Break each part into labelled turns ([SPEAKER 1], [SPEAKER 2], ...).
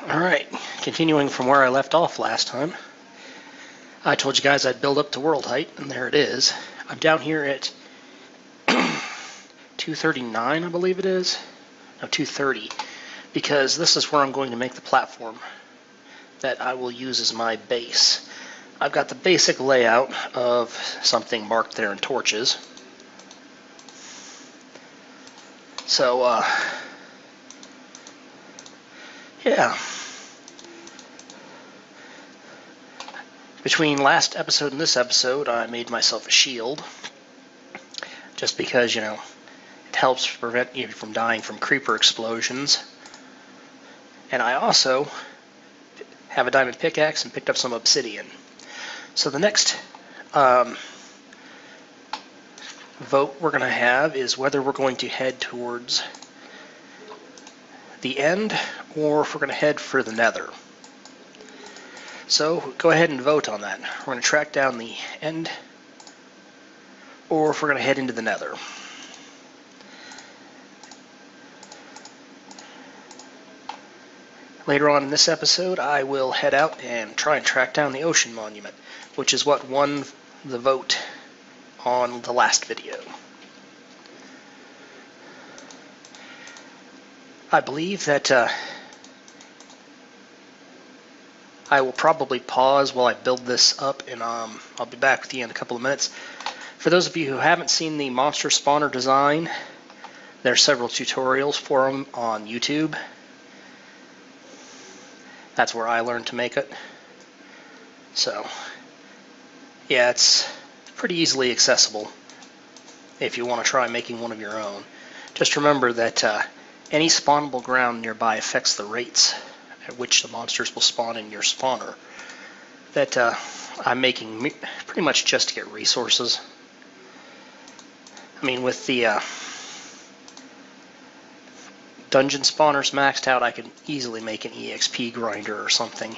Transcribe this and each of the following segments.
[SPEAKER 1] Alright, continuing from where I left off last time. I told you guys I'd build up to world height, and there it is. I'm down here at 239, I believe it is. No, 230, because this is where I'm going to make the platform that I will use as my base. I've got the basic layout of something marked there in torches. So, yeah. Between last episode and this episode, I made myself a shield. Just because, you know, it helps prevent you from dying from creeper explosions. And I also have a diamond pickaxe and picked up some obsidian. So the next vote we're going to have is whether we're going to head towards the end or if we're going to head for the nether. So go ahead and vote on that. We're going to track down the end or if we're going to head into the nether. Later on in this episode, I will head out and try and track down the ocean monument, which is what won the vote on the last video. I believe that I will probably pause while I build this up, and I'll be back with you in a couple of minutes. For those of you who haven't seen the monster spawner design, there are several tutorials for them on YouTube. That's where I learned to make it. So, yeah, it's pretty easily accessible if you want to try making one of your own. Just remember that any spawnable ground nearby affects the rates at which the monsters will spawn in your spawner. That I'm making pretty much just to get resources. I mean, with the dungeon spawners maxed out, I could easily make an EXP grinder or something.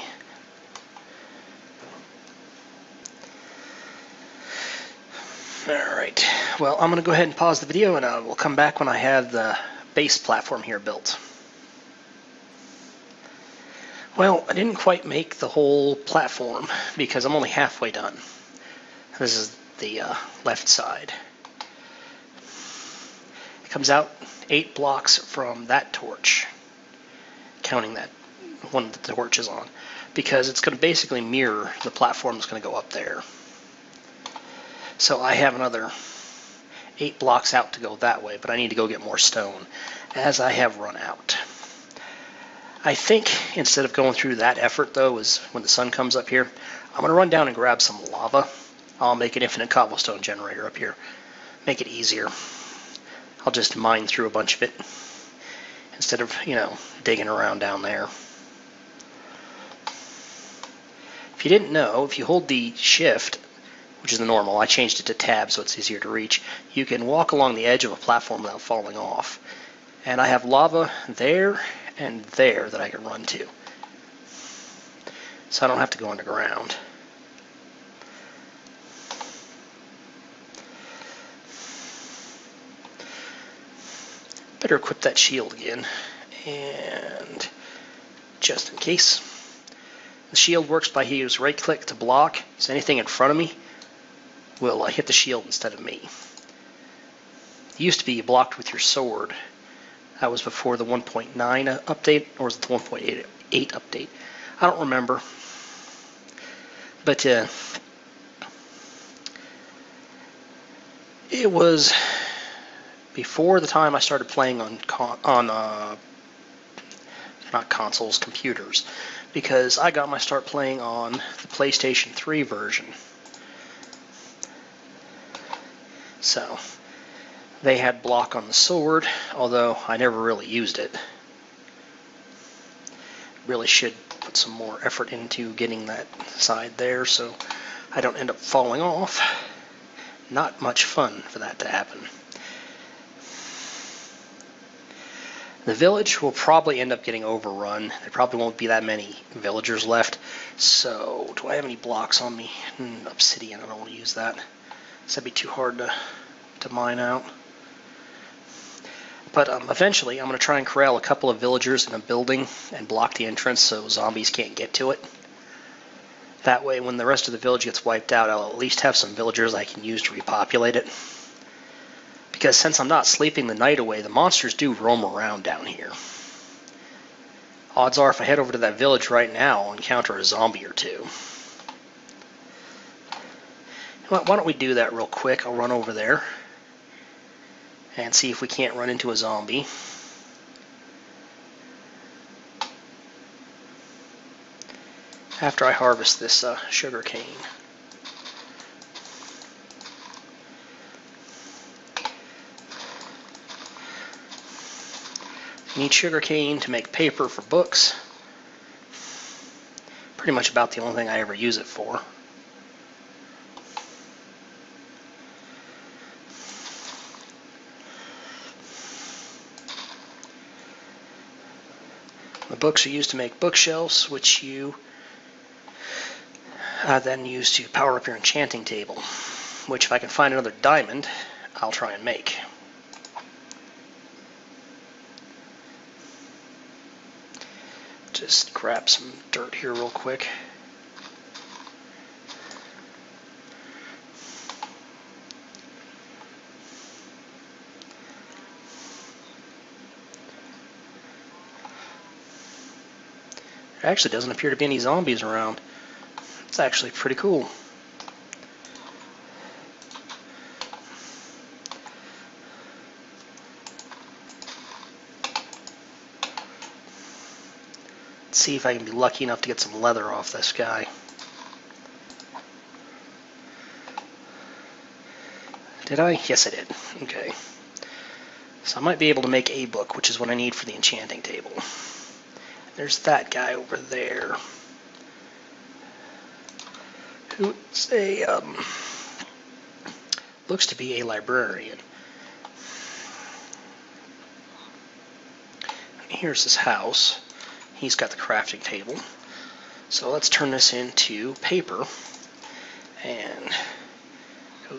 [SPEAKER 1] Alright, well, I'm going to go ahead and pause the video, and we'll come back when I have the base platform here built. Well, I didn't quite make the whole platform because I'm only halfway done. This is the left side. It comes out 8 blocks from that torch, counting that one that the torch is on, because it's going to basically mirror the platform that's going to go up there. So I have another 8 blocks out to go that way, but I need to go get more stone, as I have run out. I think instead of going through that effort, though, is when the sun comes up here, I'm going to run down and grab some lava. I'll make an infinite cobblestone generator up here. Make it easier. I'll just mine through a bunch of it instead of, you know, digging around down there. If you didn't know, if you hold the shift, which is the normal, I changed it to tab so it's easier to reach, you can walk along the edge of a platform without falling off. And I have lava there and there that I can run to. So I don't have to go underground. Better equip that shield again. And just in case. The shield works by use right click to block, so anything in front of me will hit the shield instead of me. It used to be you blocked with your sword. That was before the 1.9 update, or was it the 1.8 update? I don't remember. But it was before the time I started playing on not consoles, computers, because I got my start playing on the PlayStation 3 version. So they had block on the sword, although I never really used it. Really should put some more effort into getting that side there so I don't end up falling off. Not much fun for that to happen. The village will probably end up getting overrun. There probably won't be that many villagers left. So, do I have any blocks on me? Obsidian, I don't want to use that. That'd be too hard to mine out. But eventually I'm going to try and corral a couple of villagers in a building and block the entrance so zombies can't get to it. That way when the rest of the village gets wiped out, I'll at least have some villagers I can use to repopulate it. Because since I'm not sleeping the night away, the monsters do roam around down here. Odds are if I head over to that village right now, I'll encounter a zombie or two. Why don't we do that real quick? I'll run over there and see if we can't run into a zombie. After I harvest this sugar cane. You need sugar cane to make paper for books. Pretty much about the only thing I ever use it for. The books are used to make bookshelves, which you then use to power up your enchanting table, which if I can find another diamond, I'll try and make. Just grab some dirt here real quick. There actually doesn't appear to be any zombies around. It's actually pretty cool. Let's see if I can be lucky enough to get some leather off this guy. Did I? Yes, I did. Okay. So I might be able to make a book, which is what I need for the enchanting table. There's that guy over there. Who's a, looks to be a librarian. Here's his house. He's got the crafting table. So let's turn this into paper and go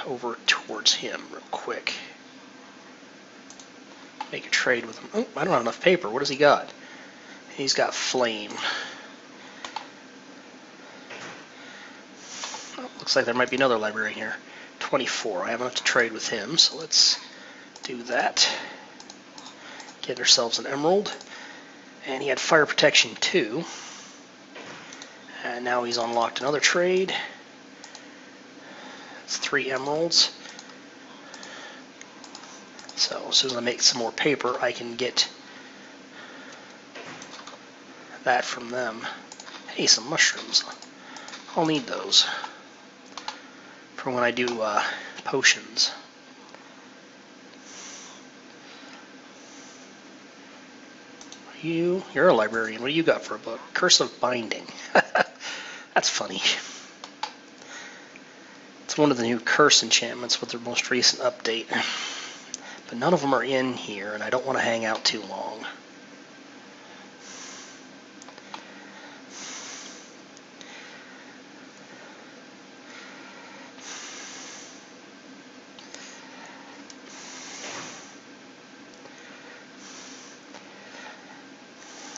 [SPEAKER 1] over towards him real quick. Make a trade with him. Oh, I don't have enough paper. What has he got? He's got flame. Oh, looks like there might be another librarian here. 24. I have enough to trade with him, so let's do that. Get ourselves an emerald. And he had fire protection too. And now he's unlocked another trade. It's 3 emeralds. So as soon as I make some more paper, I can get that from them. Hey, some mushrooms. I'll need those for when I do potions. You're a librarian. What do you got for a book? Curse of Binding. That's funny. It's one of the new curse enchantments with their most recent update. But none of them are in here, and I don't want to hang out too long.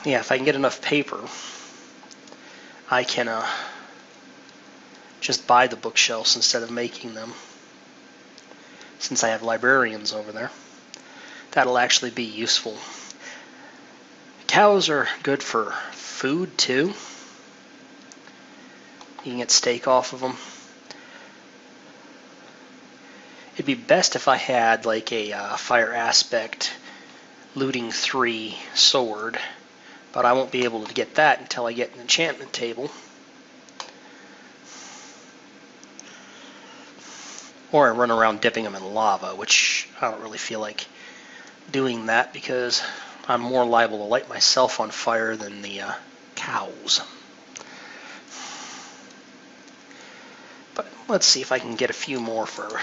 [SPEAKER 1] Yeah, if I can get enough paper, I can just buy the bookshelves instead of making them. Since I have librarians over there, that'll actually be useful. Cows are good for food too. You can get steak off of them. It'd be best if I had like a fire aspect looting 3 sword, but I won't be able to get that until I get an enchantment table. Or I run around dipping them in lava, which I don't really feel like doing that because I'm more liable to light myself on fire than the cows. But let's see if I can get a few more for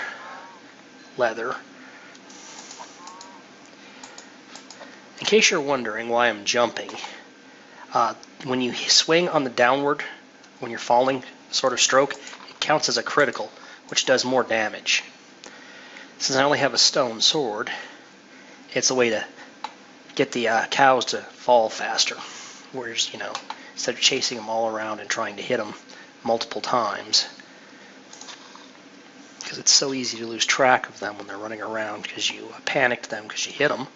[SPEAKER 1] leather. In case you're wondering why I'm jumping, when you swing on the downward, when you're falling sort of stroke, it counts as a critical, which does more damage. Since I only have a stone sword, It's a way to get the cows to fall faster. Whereas, instead of chasing them all around and trying to hit them multiple times, because it's so easy to lose track of them when they're running around because you panicked them because you hit them.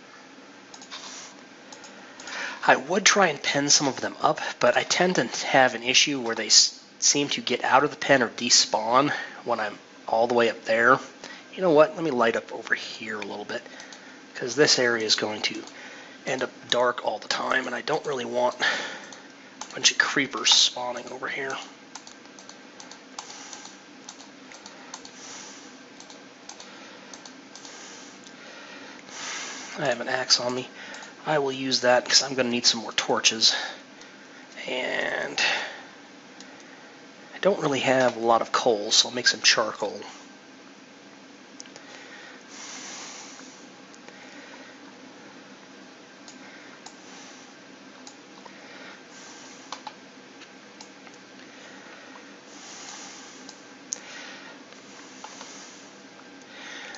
[SPEAKER 1] I would try and pen some of them up, but I tend to have an issue where they seem to get out of the pen or despawn when I'm all the way up there. You know what? Let me light up over here a little bit, because this area is going to end up dark all the time, and I don't really want a bunch of creepers spawning over here. I have an axe on me. I will use that because I'm going to need some more torches. And I don't really have a lot of coal, so I'll make some charcoal.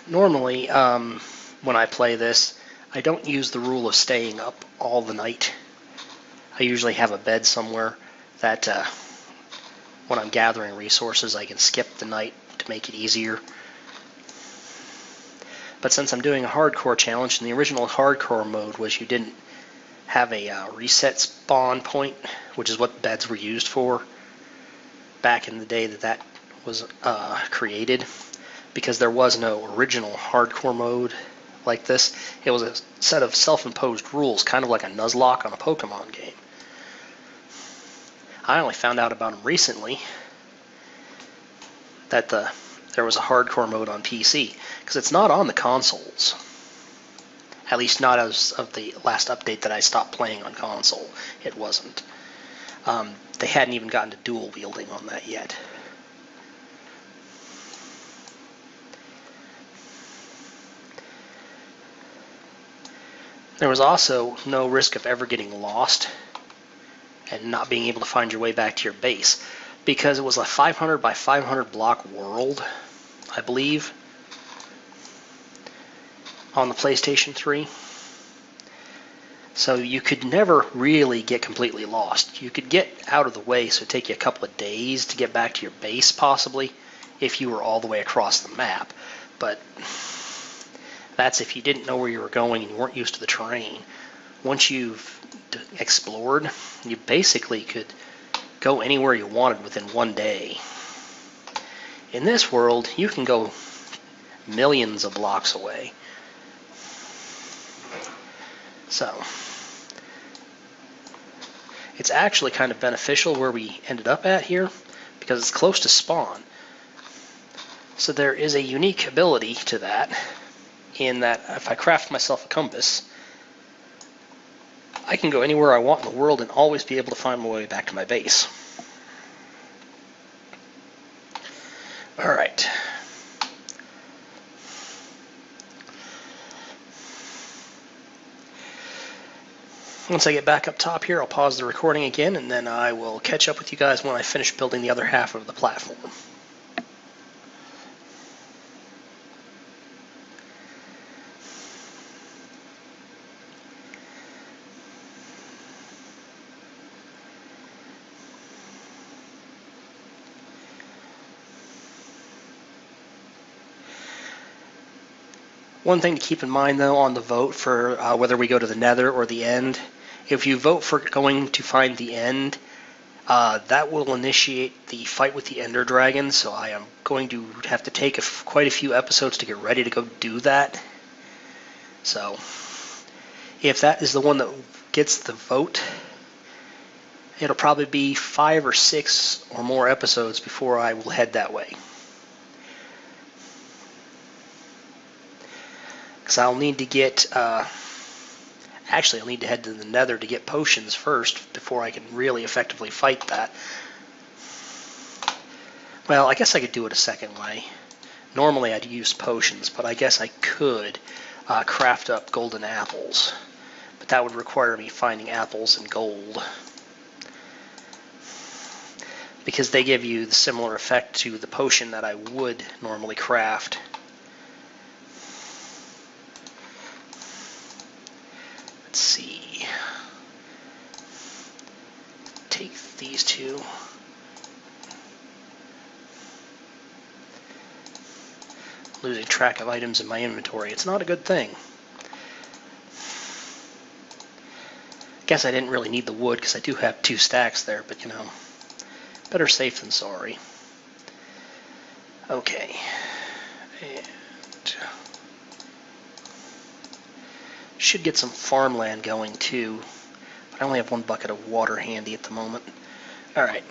[SPEAKER 1] Normally, when I play this, I don't use the rule of staying up all the night. I usually have a bed somewhere that when I'm gathering resources, I can skip the night to make it easier. But since I'm doing a hardcore challenge, and the original hardcore mode was you didn't have a reset spawn point, which is what beds were used for back in the day that was created, because there was no original hardcore mode like this. It was a set of self-imposed rules, kind of like a Nuzlocke on a Pokemon game. I only found out about them recently, that there was a hardcore mode on PC, because it's not on the consoles. At least not as of the last update that I stopped playing on console. It wasn't. They hadn't even gotten to dual wielding on that yet. There was also no risk of ever getting lost and not being able to find your way back to your base, because it was a 500 by 500 block world, I believe, on the PlayStation 3. So you could never really get completely lost. You could get out of the way, so it'd take you a couple of days to get back to your base, possibly, if you were all the way across the map. But that's if you didn't know where you were going and you weren't used to the terrain. Once you've explored, you basically could go anywhere you wanted within one day. In this world, you can go millions of blocks away. So it's actually kind of beneficial where we ended up at here, because it's close to spawn. So there is a unique ability to that, in that if I craft myself a compass, I can go anywhere I want in the world and always be able to find my way back to my base. Alright. Once I get back up top here, I'll pause the recording again, and then I will catch up with you guys when I finish building the other half of the platform. One thing to keep in mind, though, on the vote for whether we go to the Nether or the End, if you vote for going to find the End, that will initiate the fight with the Ender Dragon, so I am going to have to take quite a few episodes to get ready to go do that. So, if that is the one that gets the vote, it'll probably be 5 or 6 or more episodes before I will head that way. Because I'll need to get, actually I'll need to head to the Nether to get potions first before I can really effectively fight that. Well, I guess I could do it a second way. Normally I'd use potions, but I guess I could craft up golden apples. But that would require me finding apples and gold, because they give you the similar effect to the potion that I would normally craft. take these two. Losing track of items in my inventory. It's not a good thing. Guess I didn't really need the wood because I do have 2 stacks there, but you know, better safe than sorry. Okay. And should get some farmland going too, but I only have 1 bucket of water handy at the moment. Alright.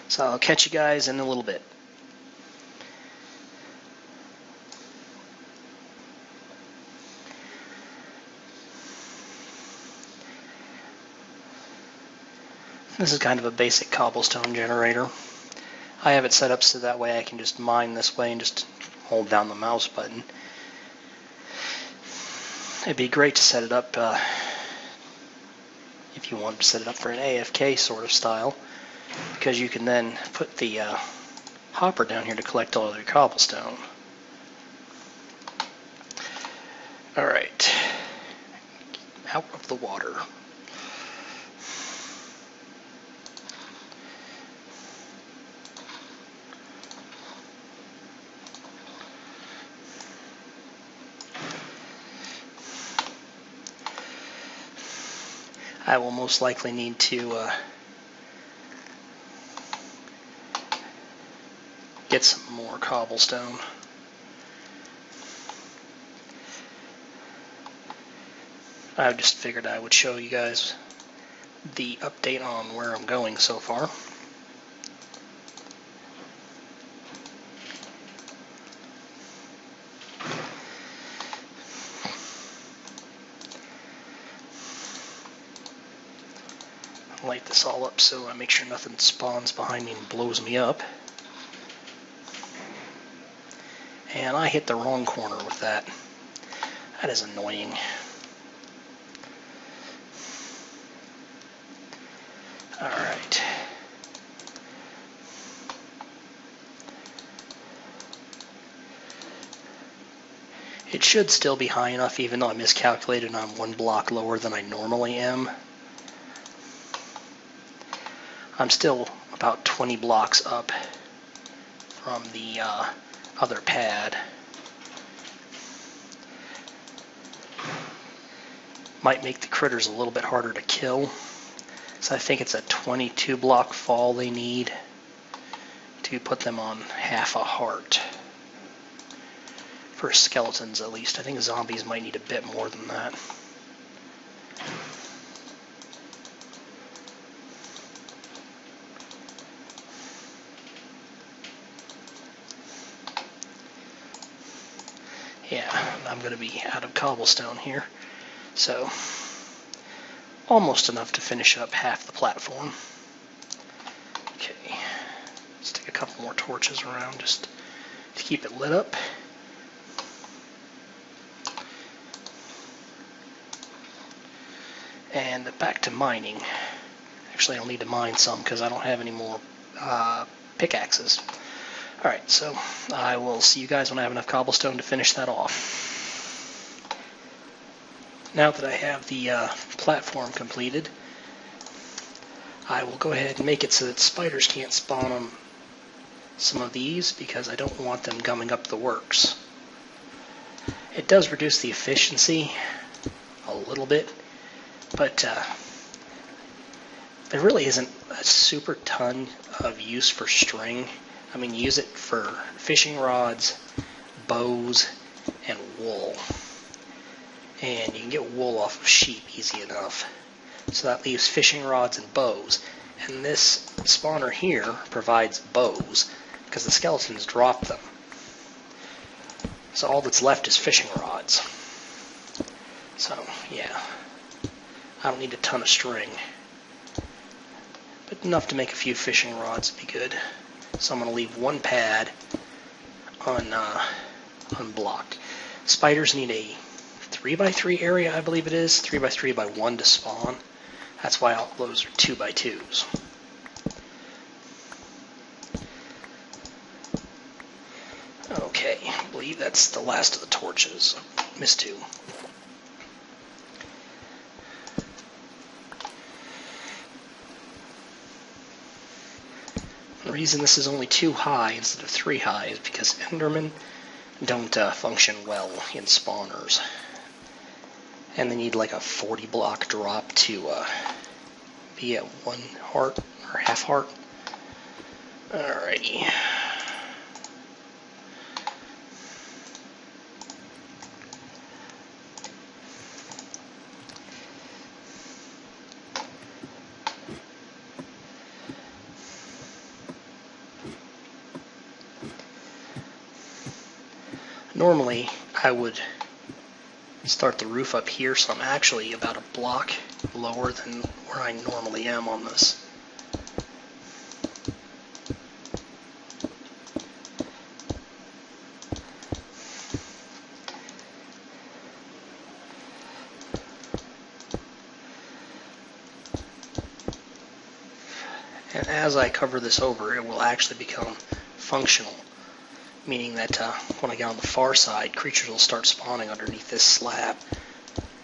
[SPEAKER 1] So I'll catch you guys in a little bit. This is kind of a basic cobblestone generator. I have it set up so that way I can just mine this way and just hold down the mouse button. It'd be great to set it up if you want to set it up for an AFK sort of style, because you can then put the hopper down here to collect all of your cobblestone. Alright, out of the water. I will most likely need to get some more cobblestone. I just figured I would show you guys the update on where I'm going so far. Light this all up so I make sure nothing spawns behind me and blows me up. And I hit the wrong corner with that. That is annoying. Alright. It should still be high enough even though I miscalculated and I'm 1 block lower than I normally am. I'm still about 20 blocks up from the other pad. Might make the critters a little bit harder to kill. So I think it's a 22 block fall they need to put them on half a heart. For skeletons at least. I think zombies might need a bit more than that. Yeah, I'm going to be out of cobblestone here. So, almost enough to finish up half the platform. Okay, let's take a couple more torches around just to keep it lit up. And back to mining. Actually, I'll need to mine some because I don't have any more pickaxes. Alright, so I will see you guys when I have enough cobblestone to finish that off. Now that I have the platform completed, I will go ahead and make it so that spiders can't spawn on some of these because I don't want them gumming up the works. It does reduce the efficiency a little bit, but there really isn't a super ton of use for string. I mean, use it for fishing rods, bows, and wool. And you can get wool off of sheep easy enough. So that leaves fishing rods and bows. And this spawner here provides bows, because the skeletons drop them. So all that's left is fishing rods. So, yeah. I don't need a ton of string. But enough to make a few fishing rods would be good. So I'm going to leave 1 pad unblocked. Spiders need a 3x3 area, I believe it is. 3x3 by 1 to spawn. That's why all those are 2x2s. Okay, I believe that's the last of the torches. Missed 2. reason this is only 2 high instead of 3 high is because Endermen don't function well in spawners. And they need like a 40 block drop to be at 1 heart or half heart. Alrighty. Normally, I would start the roof up here, so I'm actually about a block lower than where I normally am on this. And as I cover this over, it will actually become functional. Meaning that when I get on the far side, creatures will start spawning underneath this slab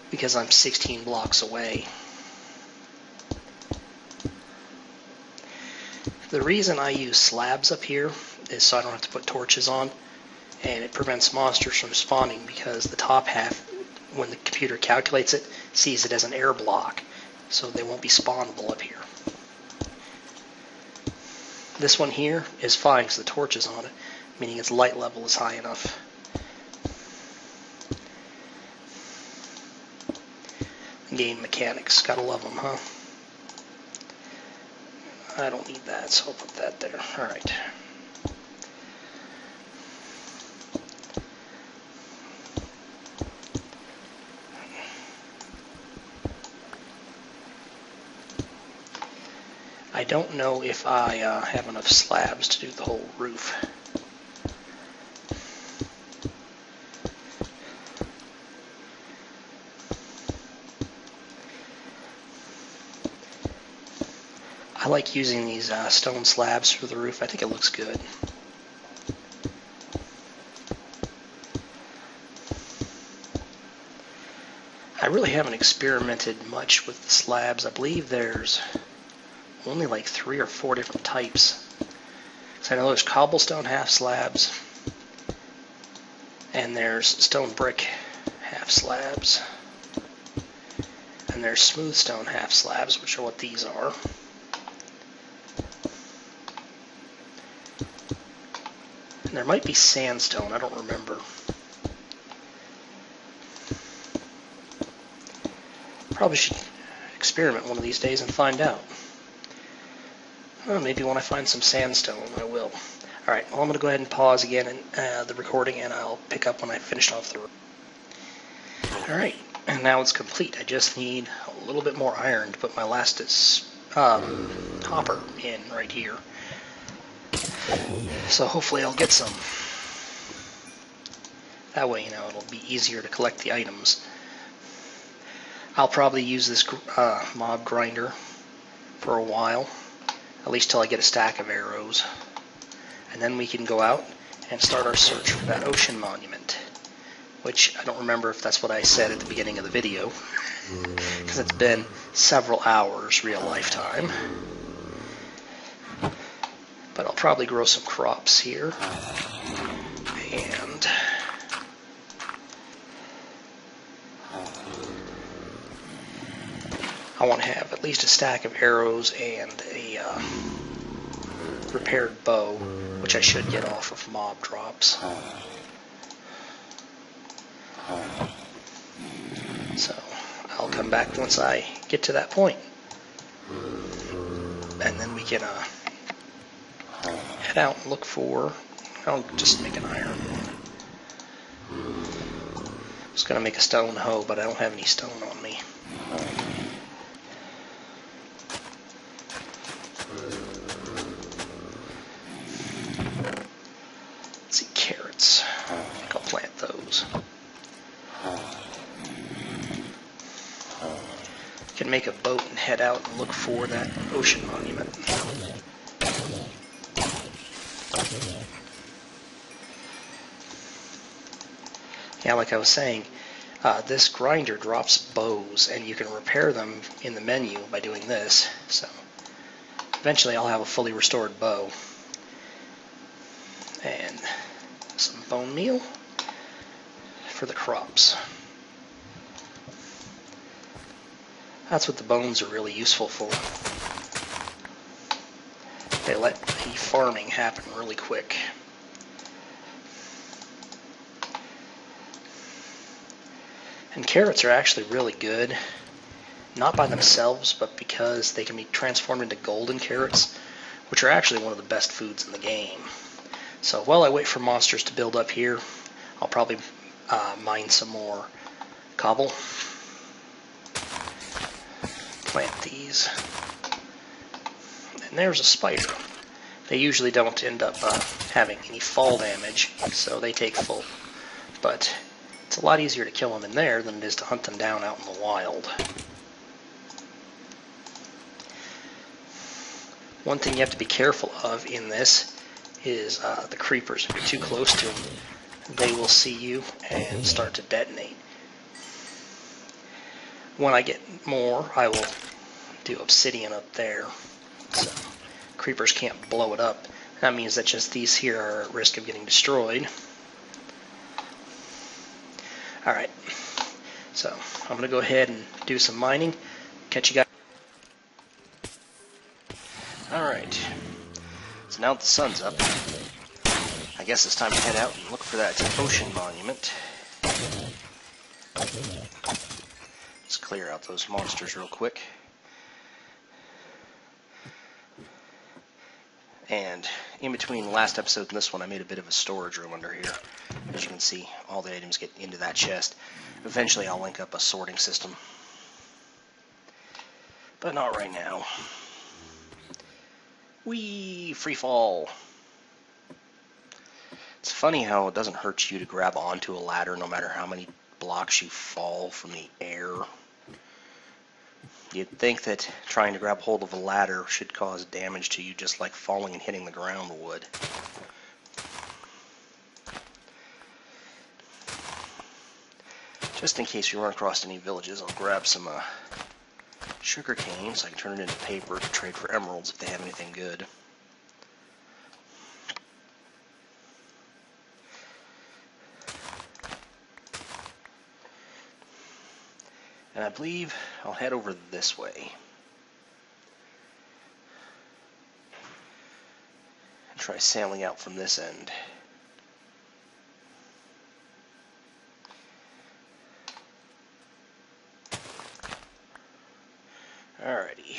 [SPEAKER 1] because I'm 16 blocks away. The reason I use slabs up here is so I don't have to put torches on, and it prevents monsters from spawning because the top half, when the computer calculates it, sees it as an air block, so they won't be spawnable up here. This one here is fine because the torch is on it, meaning its light level is high enough. Game mechanics, gotta love them, huh? I don't need that, so I'll put that there. Alright. I don't know if I have enough slabs to do the whole roof. I like using these stone slabs for the roof. I think it looks good. I really haven't experimented much with the slabs. I believe there's only like 3 or 4 different types. So I know there's cobblestone half slabs, and there's stone brick half slabs, and there's smooth stone half slabs, which are what these are. And there might be sandstone, I don't remember. Probably should experiment one of these days and find out. Well, maybe when I find some sandstone, I will. Alright, well, I'm going to go ahead and pause again in the recording, and I'll pick up when I finish off the room. Alright, and now it's complete. I just need a little bit more iron to put my last hopper in right here. So hopefully I'll get some. That way, you know, it'll be easier to collect the items. I'll probably use this mob grinder for a while, at least till I get a stack of arrows. And then we can go out and start our search for that ocean monument, which I don't remember if that's what I said at the beginning of the video, because it's been several hours real life time. But I'll probably grow some crops here, and I want to have at least a stack of arrows and a repaired bow, which I should get off of mob drops. So I'll come back once I get to that point, and then we can head out and look for, I'll just make an iron one. I was going to make a stone hoe, but I don't have any stone on me. Let's see, carrots. I think I'll plant those. Can make a boat and head out and look for that ocean monument. Yeah, like I was saying, this grinder drops bows, and you can repair them in the menu by doing this. So eventually I'll have a fully restored bow, and some bone meal for the crops. That's what the bones are really useful for. They let the farming happen really quick. And carrots are actually really good, not by themselves, but because they can be transformed into golden carrots, which are actually one of the best foods in the game. So while I wait for monsters to build up here, I'll probably mine some more cobble. Plant these. And there's a spider. They usually don't end up having any fall damage, so they take full. But it's a lot easier to kill them in there than it is to hunt them down out in the wild. One thing you have to be careful of in this is the creepers. If you're too close to them, they will see you and start to detonate. When I get more, I will do obsidian up there, so creepers can't blow it up. That means that just these here are at risk of getting destroyed. Alright, so I'm going to go ahead and do some mining. Catch you guys. Alright, so now that the sun's up, I guess it's time to head out and look for that ocean monument. Let's clear out those monsters real quick. And in between the last episode and this one, I made a bit of a storage room under here. As you can see, all the items get into that chest. Eventually I'll link up a sorting system, but not right now. Whee! Free fall! It's funny how it doesn't hurt you to grab onto a ladder no matter how many blocks you fall from the air. You'd think that trying to grab hold of a ladder should cause damage to you just like falling and hitting the ground would. Just in case you run across any villages, I'll grab some sugar cane so I can turn it into paper to trade for emeralds if they have anything good. And I believe I'll head over this way and try sailing out from this end. Alrighty.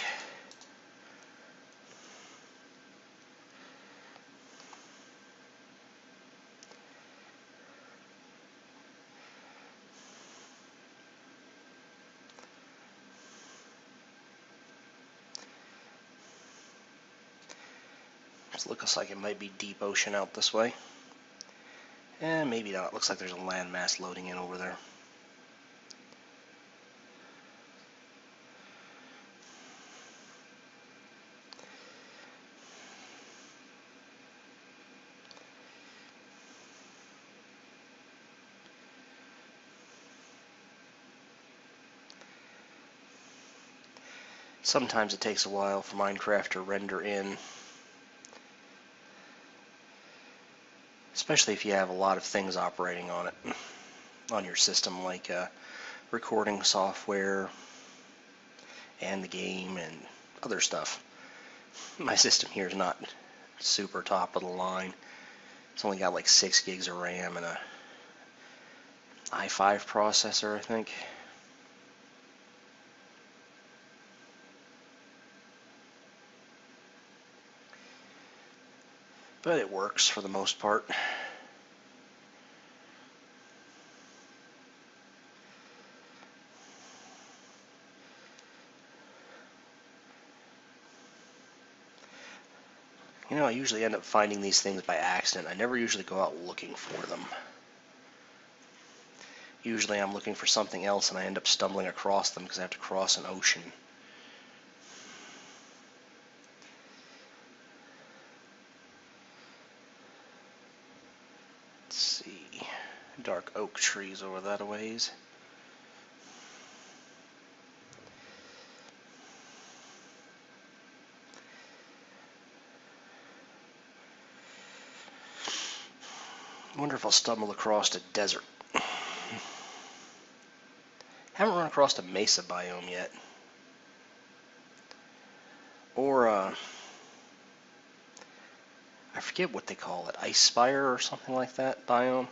[SPEAKER 1] This looks like it might be deep ocean out this way. And maybe not. Looks like there's a landmass loading in over there. Sometimes it takes a while for Minecraft to render in, especially if you have a lot of things operating on it, on your system, like recording software and the game and other stuff. My system here is not super top of the line. It's only got like 6 gigs of RAM and a i5 processor, I think. But it works for the most part. You know, I usually end up finding these things by accident. I never usually go out looking for them. Usually I'm looking for something else and I end up stumbling across them because I have to cross an ocean. Let's see. Dark oak trees over that a ways. wonder if I'll stumble across a desert. Haven't run across a mesa biome yet. Or, I forget what they call it, ice spire or something like that biome.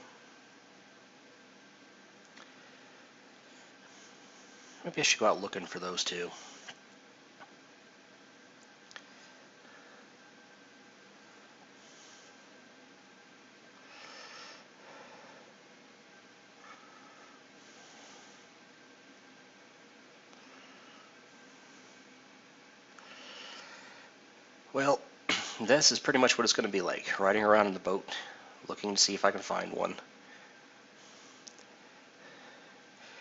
[SPEAKER 1] Maybe I should go out looking for those too. Well, this is pretty much what it's going to be like, riding around in the boat, looking to see if I can find one.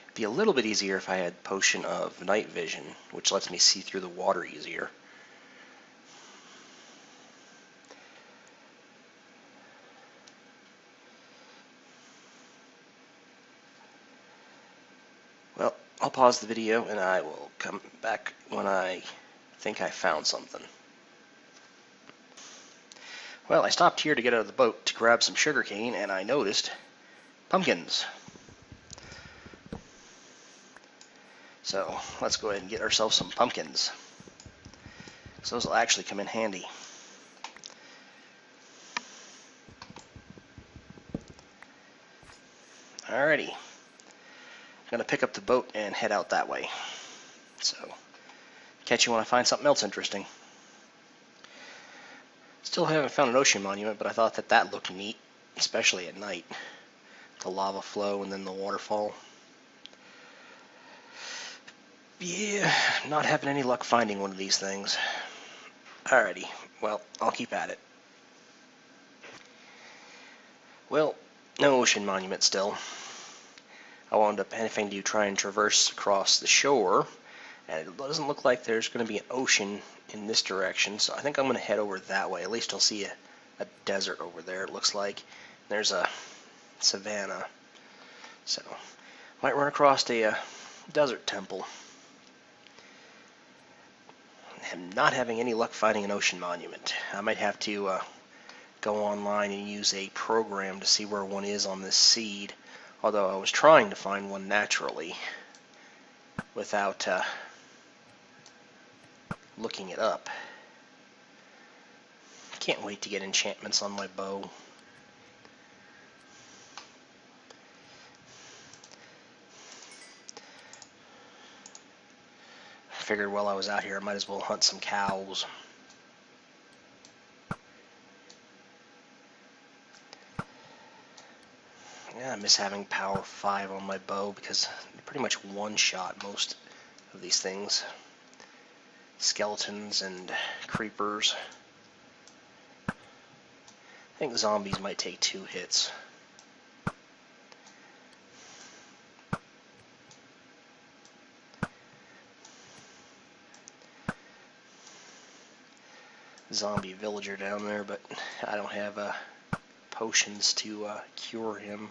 [SPEAKER 1] It'd be a little bit easier if I had Potion of Night Vision, which lets me see through the water easier. Well, I'll pause the video and I will come back when I think I found something. Well, I stopped here to get out of the boat to grab some sugarcane, and I noticed pumpkins. So let's go ahead and get ourselves some pumpkins, so those will actually come in handy. Alrighty, I'm going to pick up the boat and head out that way. So, catch you when I find something else interesting. Still haven't found an ocean monument, but I thought that looked neat, especially at night. The lava flow and then the waterfall. Yeah, not having any luck finding one of these things. Alrighty, well, I'll keep at it. Well, no ocean monument still. I wound up having to try and traverse across the shore, and it doesn't look like there's going to be an ocean in this direction, so I think I'm going to head over that way. At least I'll see a desert over there, it looks like. There's a savanna, so might run across a desert temple. I'm not having any luck finding an ocean monument. I might have to go online and use a program to see where one is on this seed, although I was trying to find one naturally without looking it up. Can't wait to get enchantments on my bow. I figured while I was out here I might as well hunt some cows. Yeah, I miss having power 5 on my bow because I pretty much one-shot most of these things. Skeletons and creepers. I think zombies might take 2 hits. Zombie villager down there, but I don't have potions to cure him.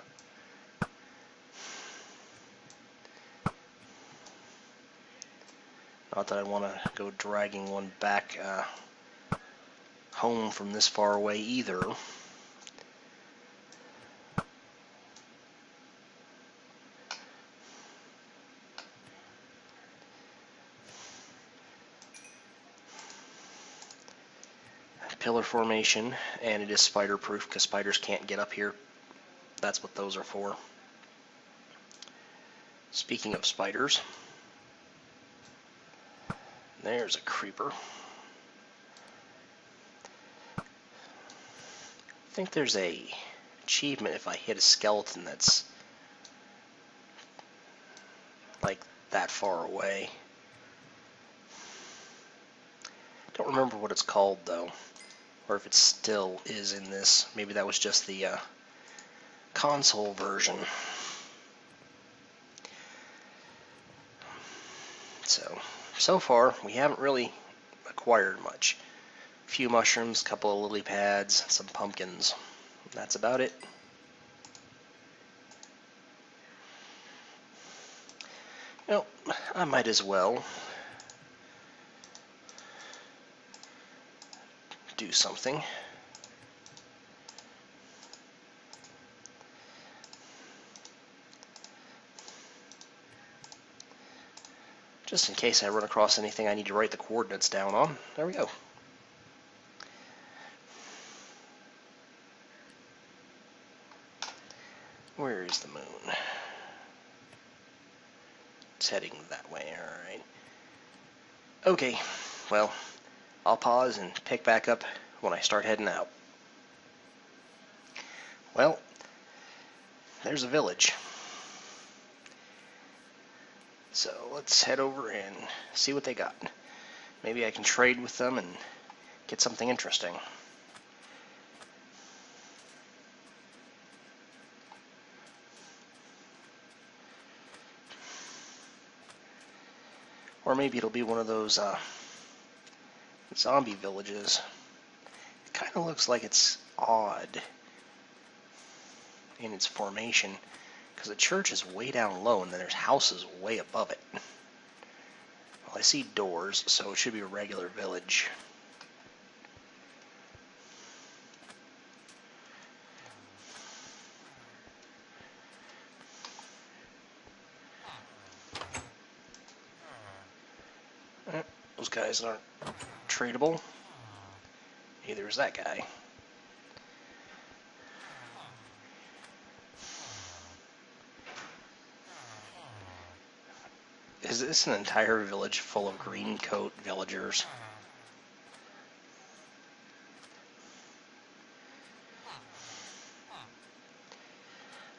[SPEAKER 1] Not that I want to go dragging one back home from this far away either. Pillar formation, and it is spider proof because spiders can't get up here. That's what those are for. Speaking of spiders, there's a creeper. I think there's a achievement if I hit a skeleton that's like that far away. Don't remember what it's called though, or if it still is in this. Maybe that was just the console version. So far we haven't really acquired much. A few mushrooms, a couple of lily pads, some pumpkins. That's about it. Well, I might as well do something. just in case I run across anything I need to write the coordinates down on. There we go. Where is the moon? It's heading that way, alright. Okay, well, I'll pause and pick back up when I start heading out. Well, there's a village. So let's head over and see what they got. Maybe I can trade with them and get something interesting. Or maybe it'll be one of those zombie villages. It kind of looks like it's odd in its formation, because the church is way down low and then there's houses way above it. Well, I see doors, so it should be a regular village. Those guys aren't tradable. Neither is that guy. Is this an entire village full of green coat villagers?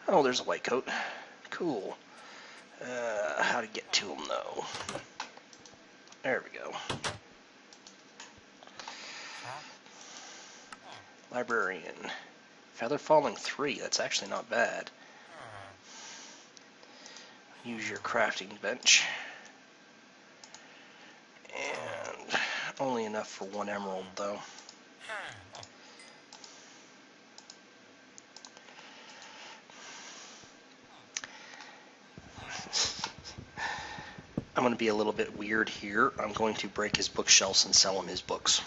[SPEAKER 1] Oh, there's a white coat. Cool. How to get to them, though? There we go. Librarian. Feather falling 3. That's actually not bad. Use your crafting bench. And only enough for 1 emerald, though. I'm going to be a little bit weird here. I'm going to break his bookshelves and sell him his books.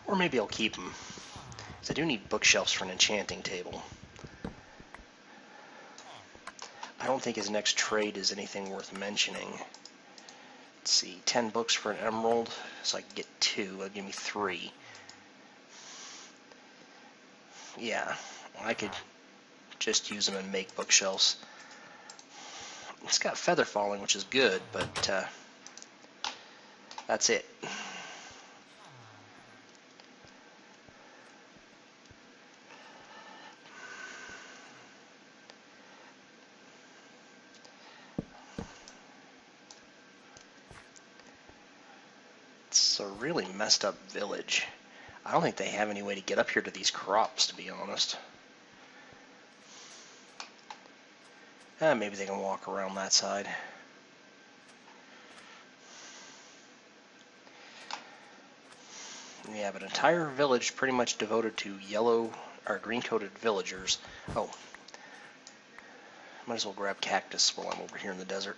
[SPEAKER 1] Or maybe I'll keep them, because I do need bookshelves for an enchanting table. I don't think his next trade is anything worth mentioning. Let's see, 10 books for an emerald, so I can get 2. That'd give me 3. Yeah, I could just use them and make bookshelves. It's got feather falling, which is good, but that's it. It's a really messed up village. I don't think they have any way to get up here to these crops, to be honest. Maybe they can walk around that side. Yeah, but an entire village pretty much devoted to yellow or green-coated villagers. Oh, might as well grab cactus while I'm over here in the desert.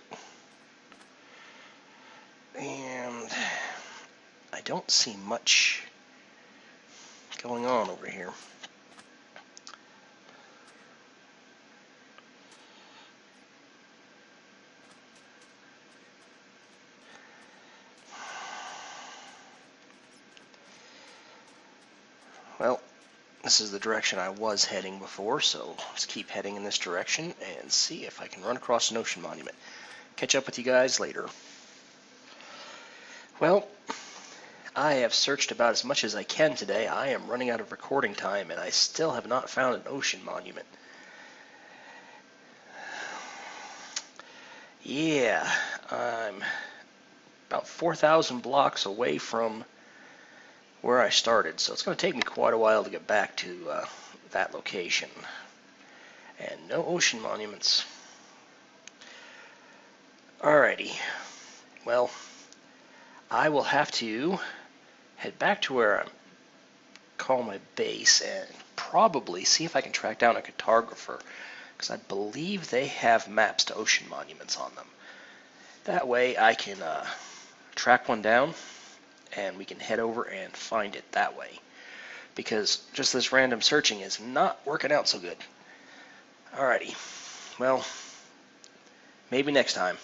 [SPEAKER 1] And I don't see much going on over here. Well, this is the direction I was heading before, so let's keep heading in this direction and see if I can run across an ocean monument. Catch up with you guys later. Well, I have searched about as much as I can today. I am running out of recording time, and I still have not found an ocean monument. Yeah, I'm about 4,000 blocks away from where I started, so it's going to take me quite a while to get back to that location. And no ocean monuments. Alrighty, well, I will have to head back to where I call my base and probably see if I can track down a cartographer, because I believe they have maps to ocean monuments on them. That way I can track one down and we can head over and find it that way. because just this random searching is not working out so good. Alrighty, well, maybe next time.